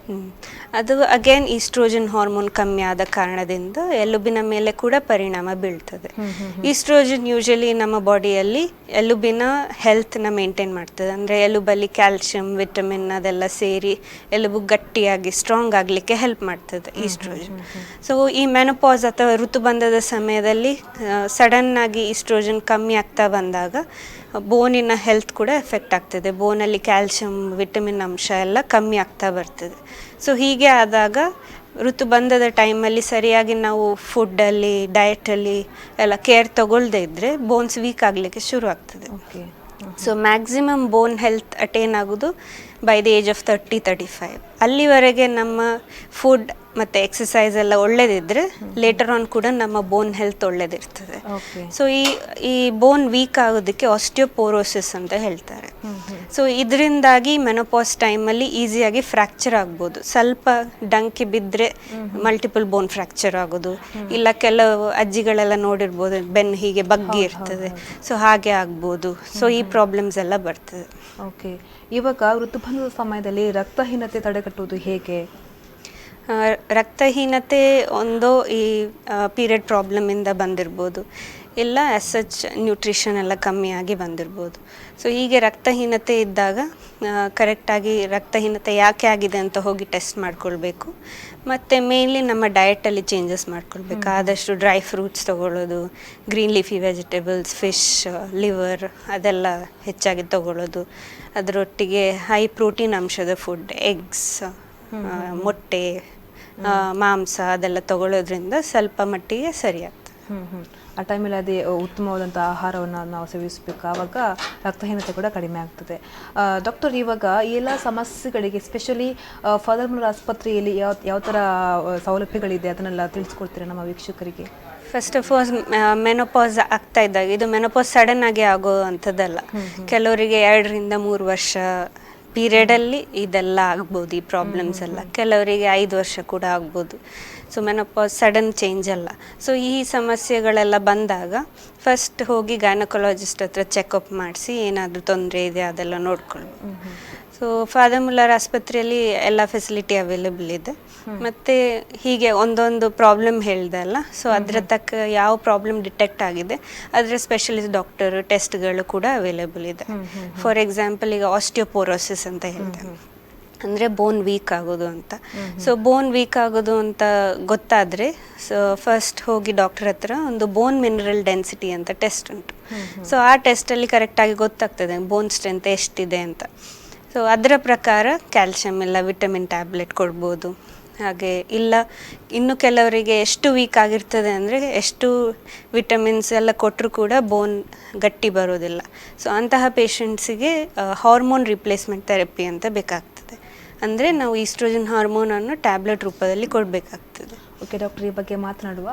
ಅದು ಅಗೇನ್ ಈಸ್ಟ್ರೋಜನ್ ಹಾರ್ಮೋನ್ ಕಮ್ಮಿ ಆದ ಕಾರಣದಿಂದ ಎಲುಬಿನ ಮೇಲೆ ಕೂಡ ಪರಿಣಾಮ ಬೀಳ್ತದೆ. ಈಸ್ಟ್ರೋಜನ್ ಯೂಶಲಿ ನಮ್ಮ ಬಾಡಿಯಲ್ಲಿ ಎಲುಬಿನ ಹೆಲ್ತ್ನ ಮೇಂಟೈನ್ ಮಾಡ್ತದೆ, ಅಂದರೆ ಎಲುಬಲ್ಲಿ ಕ್ಯಾಲ್ಶಿಯಂ, ವಿಟಮಿನ್ ಅದೆಲ್ಲ ಸೇರಿ ಎಲುಬು ಗಟ್ಟಿಯಾಗಿ ಸ್ಟ್ರಾಂಗ್ ಆಗಲಿಕ್ಕೆ ಹೆಲ್ಪ್ ಮಾಡ್ತದೆ ಈಸ್ಟ್ರೋಜನ್. ಸೊ ಈ ಮೆನೋಪಾಸ್ ಅಥವಾ ಋತುಬಂಧದ ಸಮಯದಲ್ಲಿ ಸಡನ್ನಾಗಿ ಈಸ್ಟ್ರೋಜನ್ ಕಮ್ಮಿ ಆಗ್ತಾ ಬಂದಾಗ ಬೋನಿನ ಹೆಲ್ತ್ ಕೂಡ ಎಫೆಕ್ಟ್ ಆಗ್ತದೆ. ಬೋನಲ್ಲಿ ಕ್ಯಾಲ್ಶಿಯಂ, ವಿಟಮಿನ್ ಅಂಶ ಎಲ್ಲ ಕಮ್ಮಿ ಆಗ್ತಾ ಬರ್ತದೆ. ಸೊ ಹೀಗೆ ಆದಾಗ ಋತುಬಂಧದ ಟೈಮಲ್ಲಿ ಸರಿಯಾಗಿ ನಾವು ಫುಡ್ಡಲ್ಲಿ, ಡಯಟಲ್ಲಿ ಎಲ್ಲ ಕೇರ್ ತಗೊಳ್ಳದೇ ಇದ್ದರೆ ಬೋನ್ಸ್ ವೀಕ್ ಆಗಲಿಕ್ಕೆ ಶುರು ಆಗ್ತದೆ. So maximum bone health attain ಆಗೋದು ಬೈ ದಿ ಏಜ್ ಆಫ್ 30-35. ಅಲ್ಲಿವರೆಗೆ ನಮ್ಮ ಫುಡ್ ಮತ್ತು ಎಕ್ಸಸೈಸ್ ಎಲ್ಲ ಒಳ್ಳೆದಿದ್ದರೆ ಲೇಟರ್ ಆನ್ ಕೂಡ ನಮ್ಮ ಬೋನ್ ಹೆಲ್ತ್ ಒಳ್ಳೆದಿರ್ತದೆ. ಸೊ ಈ ಬೋನ್ ವೀಕ್ ಆಗೋದಕ್ಕೆ ಆಸ್ಟಿಯೋಪೋರೋಸಿಸ್ ಅಂತ ಹೇಳ್ತಾರೆ. ಸೊ ಇದರಿಂದಾಗಿ ಮೆನೋಪಾಸ್ ಟೈಮಲ್ಲಿ ಈಸಿಯಾಗಿ ಫ್ರ್ಯಾಕ್ಚರ್ ಆಗ್ಬೋದು. ಸ್ವಲ್ಪ ಡಂಕಿ ಬಿದ್ದರೆ ಮಲ್ಟಿಪಲ್ ಬೋನ್ ಫ್ರ್ಯಾಕ್ಚರ್ ಆಗೋದು, ಇಲ್ಲ ಕೆಲವು ಅಜ್ಜಿಗಳೆಲ್ಲ ನೋಡಿರ್ಬೋದು ಬೆನ್ನು ಹೀಗೆ ಬಗ್ಗಿ ಇರ್ತದೆ, ಸೊ ಹಾಗೆ ಆಗ್ಬೋದು. ಸೊ ಈ ಪ್ರಾಬ್ಲಮ್ಸ್ ಎಲ್ಲ ಬರ್ತದೆ. ಓಕೆ, ಇವಾಗ ಋತುಬಂಧದ ಸಮಯದಲ್ಲಿ ರಕ್ತಹೀನತೆ ತಡೆಗಟ್ಟುವುದು ಹೇಗೆ? ರಕ್ತಹೀನತೆ ಒಂದು ಈ ಪೀರಿಯಡ್ ಪ್ರಾಬ್ಲಮಿಂದ ಬಂದಿರ್ಬೋದು, ಇಲ್ಲ ಆಸ್ ಸಚ್ ನ್ಯೂಟ್ರಿಷನ್ ಎಲ್ಲ ಕಮ್ಮಿಯಾಗಿ ಬಂದಿರ್ಬೋದು. ಸೊ ಹೀಗೆ ರಕ್ತಹೀನತೆ ಇದ್ದಾಗ ಕರೆಕ್ಟಾಗಿ ರಕ್ತಹೀನತೆ ಯಾಕೆ ಆಗಿದೆ ಅಂತ ಹೋಗಿ ಟೆಸ್ಟ್ ಮಾಡ್ಕೊಳ್ಬೇಕು. ಮತ್ತು ಮೇನ್ಲಿ ನಮ್ಮ ಡಯಟಲ್ಲಿ ಚೇಂಜಸ್ ಮಾಡ್ಕೊಳ್ಬೇಕು. ಆದಷ್ಟು ಡ್ರೈ ಫ್ರೂಟ್ಸ್ ತೊಗೊಳ್ಳೋದು, green leafy vegetables, fish, liver ಅದೆಲ್ಲ ಹೆಚ್ಚಾಗಿ ತೊಗೊಳ್ಳೋದು. ಅದರೊಟ್ಟಿಗೆ ಹೈ ಪ್ರೋಟೀನ್ ಅಂಶದ ಫುಡ್, ಎಗ್ಸ್, ಮೊಟ್ಟೆ, ಮಾಂಸ ಅದೆಲ್ಲ ತಗೊಳ್ಳೋದ್ರಿಂದ ಸ್ವಲ್ಪ ಮಟ್ಟಿಗೆ ಸರಿಯಾಗ್ತದೆ. ಆ ಟೈಮಲ್ಲಿ ಅದೇ ಉತ್ತಮವಾದಂಥ ಆಹಾರವನ್ನು ನಾವು ಸೇವಿಸಬೇಕು, ಆವಾಗ ರಕ್ತಹೀನತೆ ಕೂಡ ಕಡಿಮೆ ಆಗ್ತದೆ. ಡಾಕ್ಟರ್, ಇವಾಗ ಈ ಎಲ್ಲ ಸಮಸ್ಯೆಗಳಿಗೆ ಎಸ್ಪೆಷಲಿ ಫಾದರ್ ಮುಲ್ಲರ್ ಆಸ್ಪತ್ರೆಯಲ್ಲಿ ಯಾವ ಥರ ಸೌಲಭ್ಯಗಳಿದೆ ಅದನ್ನೆಲ್ಲ ತಿಳಿಸ್ಕೊಡ್ತೀರಾ ನಮ್ಮ ವೀಕ್ಷಕರಿಗೆ? ಫಸ್ಟ್ ಆಫ್ ಆಲ್ ಮೆನೋಪಾಸ್ ಆಗ್ತಾ ಇದ್ದಾಗ, ಇದು ಮೆನೋಪಾಸ್ ಸಡನ್ ಆಗಿ ಆಗೋ ಅಂಥದ್ದಲ್ಲ. ಕೆಲವರಿಗೆ 2-3 ವರ್ಷ ಪೀರಿಯಡಲ್ಲಿ ಇದೆಲ್ಲ ಆಗ್ಬೋದು, ಈ ಪ್ರಾಬ್ಲಮ್ಸ್ ಎಲ್ಲ. ಕೆಲವರಿಗೆ 5 ವರ್ಷ ಕೂಡ ಆಗ್ಬೋದು. ಸೊ ಮೆನೋಪಾಸ್ ಸಡನ್ ಚೇಂಜ್ ಅಲ್ಲ. ಸೊ ಈ ಸಮಸ್ಯೆಗಳೆಲ್ಲ ಬಂದಾಗ ಫಸ್ಟ್ ಹೋಗಿ ಗೈನಕಾಲಜಿಸ್ಟ್ ಹತ್ರ ಚೆಕಪ್ ಮಾಡಿಸಿ ಏನಾದರೂ ತೊಂದರೆ ಇದೆ ಅದೆಲ್ಲ ನೋಡ್ಕೊಳ್ಬೋದು. ಸೊ ಫಾದರ್ ಮುಲ್ಲರ್ ಆಸ್ಪತ್ರೆಯಲ್ಲಿ ಎಲ್ಲ ಫೆಸಿಲಿಟಿ ಅವೈಲೇಬಲ್ ಇದೆ. ಮತ್ತು ಹೀಗೆ ಒಂದೊಂದು ಪ್ರಾಬ್ಲಮ್ ಹೇಳಿದೆ ಅಲ್ಲ, ಸೊ ಅದರ ತಕ್ಕ ಯಾವ ಪ್ರಾಬ್ಲಮ್ ಡಿಟೆಕ್ಟ್ ಆಗಿದೆ ಅದರ ಸ್ಪೆಷಲಿಸ್ಟ್ ಡಾಕ್ಟರ್ ಟೆಸ್ಟ್ಗಳು ಕೂಡ ಅವೈಲೇಬಲ್ ಇದೆ. ಫಾರ್ ಎಕ್ಸಾಂಪಲ್ ಈಗ ಆಸ್ಟಿಯೋಪೋರೋಸಿಸ್ ಅಂತ ಹೇಳ್ತೇವೆ, ಅಂದರೆ ಬೋನ್ ವೀಕ್ ಆಗೋದು ಅಂತ. ಸೊ ಬೋನ್ ವೀಕ್ ಆಗೋದು ಅಂತ ಗೊತ್ತಾದರೆ ಫಸ್ಟ್ ಹೋಗಿ ಡಾಕ್ಟರ್ ಹತ್ರ ಒಂದು ಬೋನ್ ಮಿನರಲ್ ಡೆನ್ಸಿಟಿ ಅಂತ ಟೆಸ್ಟ್ ಉಂಟು. ಸೊ ಆ ಟೆಸ್ಟಲ್ಲಿ ಕರೆಕ್ಟಾಗಿ ಗೊತ್ತಾಗ್ತದೆ ಬೋನ್ ಸ್ಟ್ರೆಂತ್ ಎಷ್ಟಿದೆ ಅಂತ. ಸೊ ಅದರ ಪ್ರಕಾರ ಕ್ಯಾಲ್ಶಿಯಮ್ ಇಲ್ಲ ವಿಟಮಿನ್ ಟ್ಯಾಬ್ಲೆಟ್ ಕೊಡ್ಬೋದು. ಹಾಗೆ ಇಲ್ಲ ಇನ್ನು ಕೆಲವರಿಗೆ ಎಷ್ಟು ವೀಕ್ ಆಗಿರ್ತದೆ ಅಂದರೆ ಎಷ್ಟು ವಿಟಮಿನ್ಸ್ ಎಲ್ಲ ಕೊಟ್ಟರು ಕೂಡ ಬೋನ್ ಗಟ್ಟಿ ಬರೋದಿಲ್ಲ. ಸೊ ಅಂತಹ ಪೇಷಂಟ್ಸಿಗೆ ಹಾರ್ಮೋನ್ ರಿಪ್ಲೇಸ್ಮೆಂಟ್ ಥೆರಪಿ ಅಂತ ಬೇಕಾಗ್ತದೆ. ಅಂದರೆ ನಾವು ಈಸ್ಟ್ರೋಜನ್ ಹಾರ್ಮೋನನ್ನು ಟ್ಯಾಬ್ಲೆಟ್ ರೂಪದಲ್ಲಿ ಕೊಡಬೇಕಾಗ್ತದೆ. ಓಕೆ ಡಾಕ್ಟರ್, ಈ ಬಗ್ಗೆ ಮಾತನಾಡುವ.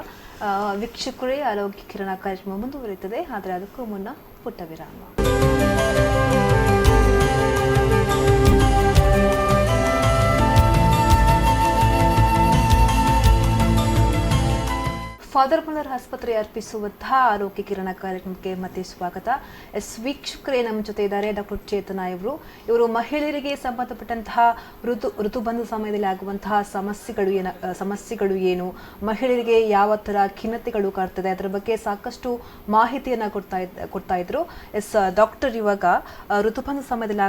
ವೀಕ್ಷಕರೇ, ಆರೋಗ್ಯ ಕಿರಣ ಕಾರ್ಯಕ್ರಮ ಮುಂದುವರಿಯುತ್ತದೆ. ಆದರೆ ಅದಕ್ಕೂ ಮುನ್ನ ಪುಟ್ಟ ವಿರಾಮ. ಫಾದರ್ ಮುಲ್ಲರ್ ಆಸ್ಪತ್ರೆ ಅರ್ಪಿಸುವಂತಹ ಆರೋಗ್ಯ ಕಿರಣ ಕಾರ್ಯಕ್ರಮಕ್ಕೆ ಮತ್ತೆ ಸ್ವಾಗತ. ವೀಕ್ಷಕರೇ, ನಮ್ಮ ಜೊತೆ ಇದ್ದಾರೆ ಡಾಕ್ಟರ್ ಚೇತನ ಇವರು ಮಹಿಳೆಯರಿಗೆ ಸಂಬಂಧಪಟ್ಟಂತಹ ಋತುಬಂಧ ಸಮಯದಲ್ಲಿ ಆಗುವಂತಹ ಸಮಸ್ಯೆಗಳು ಏನು, ಮಹಿಳೆಯರಿಗೆ ಯಾವ ಥರ ಖಿನ್ನತೆಗಳು ಕಾಡ್ತದೆ, ಅದರ ಬಗ್ಗೆ ಸಾಕಷ್ಟು ಮಾಹಿತಿಯನ್ನು ಕೊಡ್ತಾ ಇದ್ರು. ಡಾಕ್ಟರ್ ಇವಾಗ ಋತುಬಂಧ ಸಮಯದಲ್ಲಿ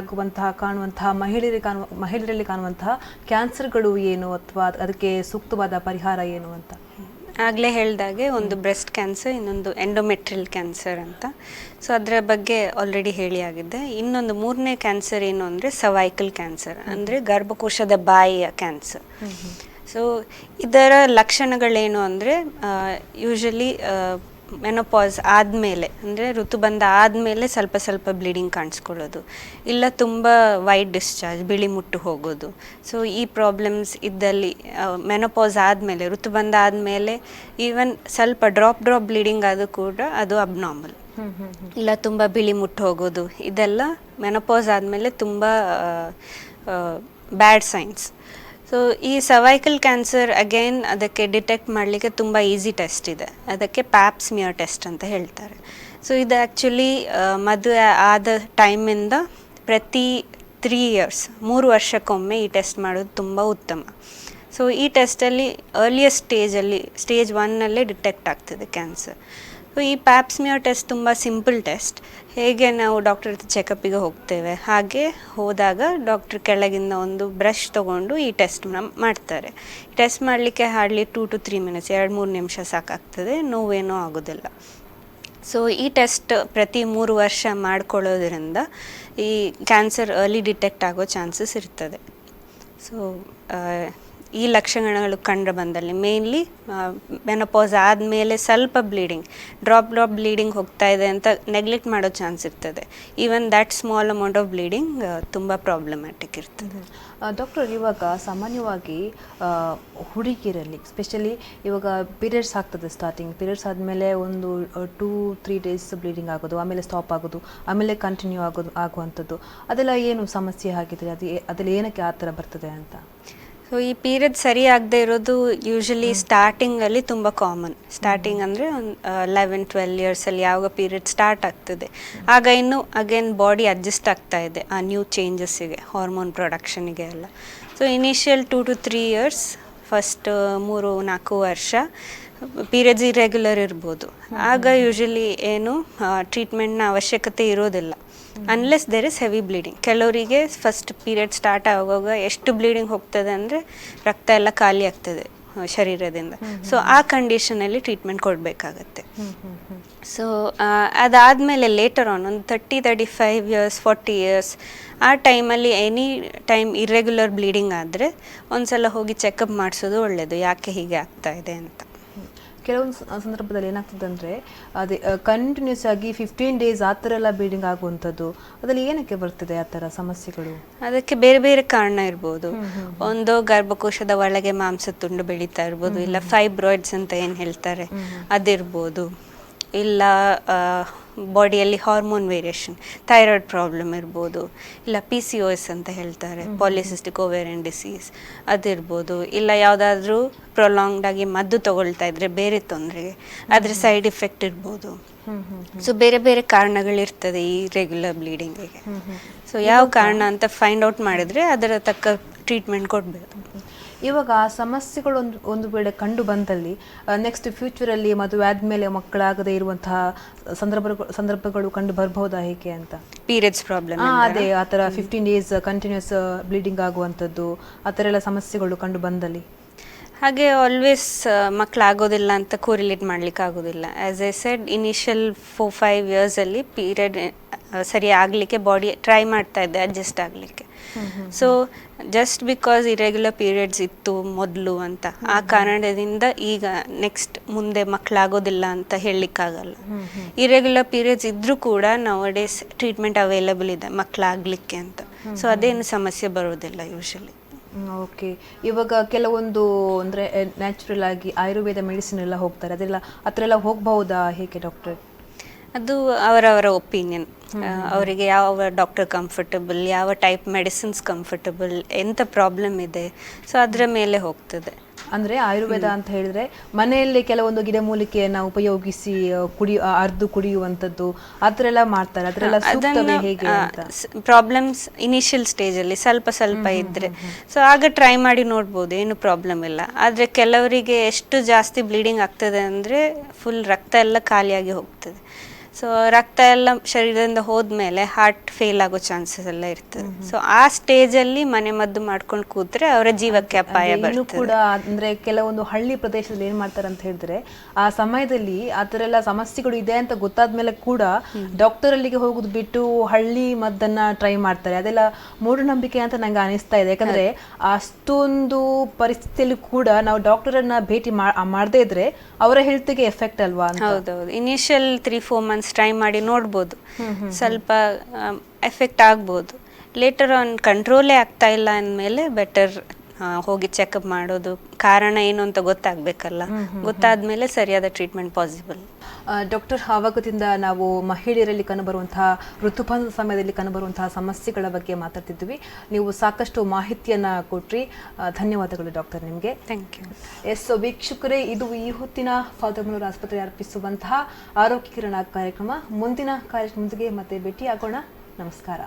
ಕಾಣುವಂತಹ ಮಹಿಳೆಯರಲ್ಲಿ ಕಾಣುವಂತಹ ಕ್ಯಾನ್ಸರ್ಗಳು ಏನು ಅಥವಾ ಅದಕ್ಕೆ ಸೂಕ್ತವಾದ ಪರಿಹಾರ ಏನು ಅಂತ. ಆಗಲೇ ಹೇಳಿದಾಗೆ ಒಂದು ಬ್ರೆಸ್ಟ್ ಕ್ಯಾನ್ಸರ್, ಇನ್ನೊಂದು ಎಂಡೋಮೆಟ್ರಿಯಲ್ ಕ್ಯಾನ್ಸರ್ ಅಂತ. ಸೊ ಅದರ ಬಗ್ಗೆ ಆಲ್ರೆಡಿ ಹೇಳಿ ಆಗಿದೆ. ಇನ್ನೊಂದು ಮೂರನೇ ಕ್ಯಾನ್ಸರ್ ಏನು ಅಂದರೆ ಸರ್ವೈಕಲ್ ಕ್ಯಾನ್ಸರ್, ಅಂದರೆ ಗರ್ಭಕೋಶದ ಬಾಯಿಯ ಕ್ಯಾನ್ಸರ್. ಸೊ ಇದರ ಲಕ್ಷಣಗಳೇನು ಅಂದರೆ ಯೂಶಲಿ ಮೆನೋಪಾಸ್ ಆದಮೇಲೆ, ಅಂದರೆ ಋತುಬಂಧ ಆದಮೇಲೆ ಸ್ವಲ್ಪ ಸ್ವಲ್ಪ ಬ್ಲೀಡಿಂಗ್ ಕಾಣಿಸ್ಕೊಳ್ಳೋದು, ಇಲ್ಲ ತುಂಬ ವೈಟ್ ಡಿಸ್ಚಾರ್ಜ್, ಬಿಳಿ ಮುಟ್ಟು ಹೋಗೋದು. ಸೊ ಈ ಪ್ರಾಬ್ಲಮ್ಸ್ ಇದ್ದಲ್ಲಿ ಮೆನೋಪಾಸ್ ಆದಮೇಲೆ, ಋತುಬಂಧ ಆದಮೇಲೆ ಈವನ್ ಸ್ವಲ್ಪ ಡ್ರಾಪ್ ಬ್ಲೀಡಿಂಗ್ ಆದರೂ ಕೂಡ ಅದು ಅಬ್ನಾರ್ಮಲ್. ಇಲ್ಲ ತುಂಬ ಬಿಳಿ ಮುಟ್ಟು ಹೋಗೋದು, ಇದೆಲ್ಲ ಮೆನೋಪಾಸ್ ಆದಮೇಲೆ ತುಂಬ ಬ್ಯಾಡ್ ಸೈನ್ಸ್. ಸೊ ಈ ಸರ್ವೈಕಲ್ ಕ್ಯಾನ್ಸರ್ ಅಗೇನ್ ಅದಕ್ಕೆ ಡಿಟೆಕ್ಟ್ ಮಾಡಲಿಕ್ಕೆ ತುಂಬ ಈಸಿ ಟೆಸ್ಟ್ ಇದೆ. ಅದಕ್ಕೆ ಪ್ಯಾಪ್ ಸ್ಮಿಯರ್ ಟೆಸ್ಟ್ ಅಂತ ಹೇಳ್ತಾರೆ. ಸೊ ಇದು ಆ್ಯಕ್ಚುಲಿ ಮದುವೆ ಆದ ಟೈಮಿಂದ ಪ್ರತಿ 3 ಇಯರ್ಸ್ 3 ವರ್ಷಕ್ಕೊಮ್ಮೆ ಈ ಟೆಸ್ಟ್ ಮಾಡೋದು ತುಂಬ ಉತ್ತಮ. ಸೊ ಈ ಟೆಸ್ಟಲ್ಲಿ ಅರ್ಲಿಯಸ್ಟ್ ಸ್ಟೇಜ್ 1ನಲ್ಲೇ ಡಿಟೆಕ್ಟ್ ಆಗ್ತದೆ ಕ್ಯಾನ್ಸರ್. ಸೊ ಈ ಪ್ಯಾಪ್ ಸ್ಮಿಯರ್ ಟೆಸ್ಟ್ ತುಂಬ ಸಿಂಪಲ್ ಟೆಸ್ಟ್. ಹೇಗೆ ನಾವು ಡಾಕ್ಟರ್ ಹತ್ರ ಚೆಕಪ್ಪಿಗೆ ಹೋಗ್ತೇವೆ ಹಾಗೆ ಹೋದಾಗ ಡಾಕ್ಟ್ರ್ ಕೆಳಗಿಂದ ಒಂದು ಬ್ರಷ್ ತೊಗೊಂಡು ಈ ಟೆಸ್ಟ್ ಮಾಡ್ತಾರೆ. ಟೆಸ್ಟ್ ಮಾಡಲಿಕ್ಕೆ ಹಾರ್ಡ್ಲಿ 2 to 3 minutes, 2-3 ನಿಮಿಷ ಸಾಕಾಗ್ತದೆ, ನೋವೇನೂ ಆಗೋದಿಲ್ಲ. ಸೊ ಈ ಟೆಸ್ಟ್ ಪ್ರತಿ 3 ವರ್ಷ ಮಾಡ್ಕೊಳ್ಳೋದ್ರಿಂದ ಈ ಕ್ಯಾನ್ಸರ್ ಅರ್ಲಿ ಡಿಟೆಕ್ಟ್ ಆಗೋ ಚಾನ್ಸಸ್ ಇರ್ತದೆ. ಸೊ ಈ ಲಕ್ಷಣಗಳು ಕಂಡು ಬಂದಲ್ಲಿ ಮೇನ್ಲಿ ಮೆನೋಪಾಸ್ ಆದಮೇಲೆ ಸ್ವಲ್ಪ ಡ್ರಾಪ್ ಬ್ಲೀಡಿಂಗ್ ಹೋಗ್ತಾ ಇದೆ ಅಂತ ನೆಗ್ಲೆಕ್ಟ್ ಮಾಡೋ ಚಾನ್ಸ್ ಇರ್ತದೆ. Even that small amount of bleeding ತುಂಬ ಪ್ರಾಬ್ಲಮ್ಯಾಟಿಕ್ ಇರ್ತದೆ. ಡಾಕ್ಟರ್, ಇವಾಗ ಸಾಮಾನ್ಯವಾಗಿ ಹುಡುಗಿಯರಲ್ಲಿ ಸ್ಪೆಷಲಿ ಇವಾಗ ಪೀರಿಯಡ್ಸ್ ಆಗ್ತದೆ, ಪೀರಿಯಡ್ಸ್ ಆದಮೇಲೆ ಒಂದು 2-3 days ಬ್ಲೀಡಿಂಗ್ ಆಗೋದು, ಆಮೇಲೆ ಸ್ಟಾಪ್ ಆಗೋದು, ಆಮೇಲೆ ಕಂಟಿನ್ಯೂ ಆಗುವಂಥದ್ದು, ಅದೆಲ್ಲ ಏನು ಸಮಸ್ಯೆ ಆಗಿದ್ರೆ ಅದೆಲ್ಲ ಏನಕ್ಕೆ ಆ ಥರ ಬರ್ತದೆ ಅಂತ? ಸೊ ಈ ಪೀರಿಯಡ್ ಸರಿ ಆಗದೆ ಇರೋದು ಯೂಶಲಿ ಸ್ಟಾರ್ಟಿಂಗಲ್ಲಿ ತುಂಬ ಕಾಮನ್. ಸ್ಟಾರ್ಟಿಂಗ್ ಅಂದರೆ ಒಂದು 11-12 ಇಯರ್ಸಲ್ಲಿ ಯಾವಾಗ ಪೀರಿಯಡ್ ಸ್ಟಾರ್ಟ್ ಆಗ್ತದೆ ಆಗ ಇನ್ನೂ ಅಗೇನ್ ಬಾಡಿ ಅಡ್ಜಸ್ಟ್ ಆಗ್ತಾ ಇದೆ ಆ ನ್ಯೂ ಚೇಂಜಸ್ಸಿಗೆ, ಹಾರ್ಮೋನ್ ಪ್ರೊಡಕ್ಷನಿಗೆ ಎಲ್ಲ. So initial 2 to 3 years, first 3-4 ವರ್ಷ ಪೀರಿಯಡ್ಸ್ ಇರೆಗ್ಯುಲರ್ ಇರ್ಬೋದು. ಆಗ ಯೂಶಲಿ ಏನು ಟ್ರೀಟ್ಮೆಂಟ್ನ ಅವಶ್ಯಕತೆ ಇರೋದಿಲ್ಲ unless there is heavy bleeding. ಕೆಲವರಿಗೆ ಫಸ್ಟ್ ಪೀರಿಯಡ್ ಸ್ಟಾರ್ಟ್ ಆಗುವಾಗ ಎಷ್ಟು ಬ್ಲೀಡಿಂಗ್ ಹೋಗ್ತದೆ ಅಂದರೆ ರಕ್ತ ಎಲ್ಲ ಖಾಲಿ ಆಗ್ತದೆ ಶರೀರದಿಂದ. ಸೊ ಆ ಕಂಡೀಷನಲ್ಲಿ ಟ್ರೀಟ್ಮೆಂಟ್ ಕೊಡಬೇಕಾಗತ್ತೆ. ಸೊ ಅದಾದಮೇಲೆ ಲೇಟರ್ ಆನ್ ಒಂದು 30-35 years, 40 years ಆ ಟೈಮಲ್ಲಿ ಎನಿ ಟೈಮ್ ಇರ್ರೆಗ್ಯುಲರ್ ಬ್ಲೀಡಿಂಗ್ ಆದರೆ ಒಂದು ಸಲ ಹೋಗಿ ಚೆಕಪ್ ಮಾಡಿಸೋದು ಒಳ್ಳೆಯದು, ಯಾಕೆ ಹೀಗೆ ಆಗ್ತಾ ಇದೆ ಅಂತ. ಕೆಲವೊಂದು ಸಂದರ್ಭದಲ್ಲಿ ಏನಾಗ್ತದೆ ಅಂದರೆ ಅದೇ ಕಂಟಿನ್ಯೂಸ್ ಆಗಿ 15 days ಆ ಥರ ಎಲ್ಲ ಬ್ಲೀಡಿಂಗ್ ಆಗುವಂಥದ್ದು, ಅದರಲ್ಲಿ ಏನಕ್ಕೆ ಬರ್ತದೆ ಆ ಥರ ಸಮಸ್ಯೆಗಳು? ಅದಕ್ಕೆ ಬೇರೆ ಬೇರೆ ಕಾರಣ ಇರ್ಬೋದು. ಒಂದು ಗರ್ಭಕೋಶದ ಒಳಗೆ ಮಾಂಸತುಂಡು ಬೆಳೀತಾ ಇರ್ಬೋದು, ಇಲ್ಲ ಫೈಬ್ರಾಯ್ಡ್ಸ್ ಅಂತ ಏನು ಹೇಳ್ತಾರೆ ಅದಿರ್ಬೋದು, ಇಲ್ಲ ಬಾಡಿಯಲ್ಲಿ ಹಾರ್ಮೋನ್ ವೇರಿಯೇಷನ್, ಥೈರಾಯ್ಡ್ ಪ್ರಾಬ್ಲಮ್ ಇರ್ಬೋದು, ಇಲ್ಲ PCOS ಅಂತ ಹೇಳ್ತಾರೆ, ಪಾಲಿಸಿಸ್ಟಿಕ್ ಓವೇರಿಯನ್ ಡಿಸೀಸ್ ಅದಿರ್ಬೋದು, ಇಲ್ಲ ಯಾವುದಾದ್ರೂ ಪ್ರೊಲಾಂಗ್ಡ್ ಆಗಿ ಮದ್ದು ತಗೊಳ್ತಾ ಇದ್ರೆ ಬೇರೆ ತೊಂದರೆಗೆ ಅದರ ಸೈಡ್ ಎಫೆಕ್ಟ್ ಇರ್ಬೋದು. ಸೊ ಬೇರೆ ಬೇರೆ ಕಾರಣಗಳಿರ್ತದೆ ಈ ರೆಗ್ಯುಲರ್ ಬ್ಲೀಡಿಂಗಿಗೆ. ಸೊ ಯಾವ ಕಾರಣ ಅಂತ ಫೈಂಡ್ ಔಟ್ ಮಾಡಿದ್ರೆ ಅದರ ತಕ್ಕ ಟ್ರೀಟ್ಮೆಂಟ್ ಕೊಡಬೇಕು. ಇವಾಗ ಆ ಸಮಸ್ಯೆಗಳು ಒಂದು ವೇಳೆ ಕಂಡು ಬಂದಲ್ಲಿ ನೆಕ್ಸ್ಟ್ ಫ್ಯೂಚರಲ್ಲಿ ಮದುವೆ ಆದಮೇಲೆ ಮಕ್ಕಳಾಗದೇ ಇರುವಂತಹ ಸಂದರ್ಭಗಳು ಕಂಡು ಬರಬಹುದಾ ಹೇಗೆ ಅಂತ? ಪೀರಿಯಡ್ಸ್ ಪ್ರಾಬ್ಲಮ್ ಅದೇ ಆ ಥರ 15 days ಕಂಟಿನ್ಯೂಸ್ ಬ್ಲೀಡಿಂಗ್ ಆಗುವಂಥದ್ದು ಆ ಥರ ಎಲ್ಲ ಸಮಸ್ಯೆಗಳು ಕಂಡು ಬಂದಲ್ಲಿ? ಹಾಗೆ ಆಲ್ವೇಸ್ ಮಕ್ಕಳಾಗೋದಿಲ್ಲ ಅಂತ ಕೋರಿಲೇಟ್ ಮಾಡ್ಲಿಕ್ಕೆ ಆಗೋದಿಲ್ಲ. ಆ್ಯಸ್ ಐ ಸೆಡ್, ಇನಿಷಿಯಲ್ 4-5 yearsಲ್ಲಿ ಪೀರಿಯಡ್ ಸರಿ ಆಗಲಿಕ್ಕೆ ಬಾಡಿ ಟ್ರೈ ಮಾಡ್ತಾ ಇದೆ ಅಡ್ಜಸ್ಟ್ ಆಗಲಿಕ್ಕೆ. So just because irregular periods ಇತ್ತು ಮೊದಲು ಅಂತ ಆ ಕಾರಣದಿಂದ ಈಗ ನೆಕ್ಸ್ಟ್ ಮುಂದೆ ಮಕ್ಕಳಾಗೋದಿಲ್ಲ ಅಂತ ಹೇಳಲಿಕ್ಕಾಗಲ್ಲ. ಇರೆಗ್ಯುಲರ್ ಪೀರಿಯಡ್ಸ್ ಇದ್ರೂ ಕೂಡ ನೌಡೇಸ್ ಟ್ರೀಟ್ಮೆಂಟ್ ಅವೈಲಬಲ್ ಇದೆ ಮಕ್ಕಳಾಗಲಿಕ್ಕೆ ಅಂತ. ಸೊ ಅದೇನು ಸಮಸ್ಯೆ ಬರೋದಿಲ್ಲ ಯೂಶಲಿ. ಓಕೆ. ಇವಾಗ ಕೆಲವೊಂದು ಅಂದರೆ ನ್ಯಾಚುರಲ್ ಆಗಿ ಆಯುರ್ವೇದ ಮೆಡಿಸಿನ್ ಎಲ್ಲ ಹೋಗ್ತಾರೆ, ಅದೆಲ್ಲ ಆ ಥರ ಎಲ್ಲ ಹೋಗಬಹುದಾ ಹೇಗೆ ಡಾಕ್ಟರ್? ಅದು ಅವರವರ ಒಪಿನಿಯನ್. ಅವರಿಗೆ ಯಾವ ಡಾಕ್ಟರ್ ಕಂಫರ್ಟಬಲ್, ಯಾವ ಟೈಪ್ ಮೆಡಿಸಿನ್ಸ್ ಕಂಫರ್ಟಬಲ್, ಎಂಥ ಪ್ರಾಬ್ಲಮ್ ಇದೆ, ಸೊ ಅದರ ಮೇಲೆ ಹೋಗ್ತದೆ. ಅಂದರೆ ಆಯುರ್ವೇದ ಅಂತ ಹೇಳಿದ್ರೆ ಮನೆಯಲ್ಲಿ ಕೆಲವೊಂದು ಗಿಡಮೂಲಿಕೆಯನ್ನು ಉಪಯೋಗಿಸಿ ಅರ್ದು ಕುಡಿಯುವಂಥದ್ದು ಆ ಥರ ಎಲ್ಲ ಮಾಡ್ತಾರೆ, ಅದರೆಲ್ಲ ಸೂಕ್ತವೇ ಹೇಗೆ ಅಂತ? ಪ್ರಾಬ್ಲಮ್ಸ್ ಇನಿಷಿಯಲ್ ಸ್ಟೇಜಲ್ಲಿ ಸ್ವಲ್ಪ ಇದ್ದರೆ ಸೊ ಆಗ ಟ್ರೈ ಮಾಡಿ ನೋಡ್ಬೋದು, ಏನು ಪ್ರಾಬ್ಲಮ್ ಇಲ್ಲ. ಆದರೆ ಕೆಲವರಿಗೆ ಎಷ್ಟು ಜಾಸ್ತಿ ಬ್ಲೀಡಿಂಗ್ ಆಗ್ತದೆ ಅಂದರೆ ಫುಲ್ ರಕ್ತ ಎಲ್ಲ ಖಾಲಿಯಾಗಿ ಹೋಗ್ತದೆ. ಸೊ ರಕ್ತ ಎಲ್ಲ ಶರೀರದಿಂದ ಹೋದ್ಮೇಲೆ ಹಾರ್ಟ್ ಫೇಲ್ ಆಗೋ ಚಾನ್ಸಸ್ ಎಲ್ಲ ಇರ್ತದೆ. ಸೊ ಆ ಸ್ಟೇಜಲ್ಲಿ ಮನೆ ಮದ್ದು ಮಾಡ್ಕೊಂಡು ಕೂತ್ರೆ ಅವರ ಜೀವಕ್ಕೆ ಅಪಾಯ ಬರ್ತದೆ ಕೂಡ. ಅಂದ್ರೆ ಕೆಲವೊಂದು ಹಳ್ಳಿ ಪ್ರದೇಶದಲ್ಲಿ ಏನ್ ಮಾಡ್ತಾರೆ ಅಂತ ಹೇಳಿದ್ರೆ ಆ ಸಮಯದಲ್ಲಿ ಆ ಥರ ಎಲ್ಲ ಸಮಸ್ಯೆಗಳು ಇದೆ ಅಂತ ಗೊತ್ತಾದ್ಮೇಲೆ ಕೂಡ ಡಾಕ್ಟರ್ ಅಲ್ಲಿಗೆ ಹೋಗುದು ಬಿಟ್ಟು ಹಳ್ಳಿ ಮದ್ದನ್ನ ಟ್ರೈ ಮಾಡ್ತಾರೆ. ಅದೆಲ್ಲ ಮೂಢನಂಬಿಕೆ ಅಂತ ನಂಗೆ ಅನಿಸ್ತಾ ಇದೆ. ಯಾಕಂದ್ರೆ ಅಷ್ಟೊಂದು ಪರಿಸ್ಥಿತಿಯಲ್ಲಿ ಕೂಡ ನಾವು ಡಾಕ್ಟರ್ ಅನ್ನ ಭೇಟಿ ಮಾಡದೇ ಇದ್ರೆ ಅವರ ಹೆಲ್ತ್ಗೆ ಎಫೆಕ್ಟ್ ಅಲ್ವಾ ಅಂತ. ಹೌದೌದು. ಇನಿಷಿಯಲ್ 3-4 months ಟ್ರೈ ಮಾಡಿ ನೋಡ್ಬೋದು, ಸ್ವಲ್ಪ ಎಫೆಕ್ಟ್ ಆಗ್ಬೋದು. ಲೇಟರ್ ಆನ್ ಕಂಟ್ರೋಲೇ ಆಗ್ತಾ ಇಲ್ಲ ಅಂದಮೇಲೆ ಬೆಟರ್ ಹೋಗಿ ಚೆಕಪ್ ಮಾಡೋದು, ಕಾರಣ ಏನು ಅಂತ ಗೊತ್ತಾಗಬೇಕಲ್ಲ. ಗೊತ್ತಾದ್ಮೇಲೆ ಸರಿಯಾದ ಟ್ರೀಟ್ಮೆಂಟ್ ಪಾಸಿಬಲ್. ಡಾಕ್ಟರ್, ಆವಾಗದಿಂದ ನಾವು ಮಹಿಳೆಯರಲ್ಲಿ ಕಂಡುಬರುವಂತಹ ಋತುಬಂಧದ ಸಮಯದಲ್ಲಿ ಕಂಡುಬರುವಂತಹ ಸಮಸ್ಯೆಗಳ ಬಗ್ಗೆ ಮಾತಾಡ್ತಿದ್ವಿ. ನೀವು ಸಾಕಷ್ಟು ಮಾಹಿತಿಯನ್ನು ಕೊಟ್ರಿ. ಧನ್ಯವಾದಗಳು ಡಾಕ್ಟರ್ ನಿಮಗೆ. Thank you. ಎಸ್ ವೀಕ್ಷಕರೇ, ಇದು ಈ ಹೊತ್ತಿನ ಫಾದರ್ ಮುಲ್ಲರ್ ಆಸ್ಪತ್ರೆ ಅರ್ಪಿಸುವಂತಹ ಆರೋಗ್ಯ ಕಿರಣ ಕಾರ್ಯಕ್ರಮ. ಮುಂದಿನ ಕಾರ್ಯಕ್ರಮದೊಂದಿಗೆ ಮತ್ತೆ ಭೇಟಿಯಾಗೋಣ. ನಮಸ್ಕಾರ.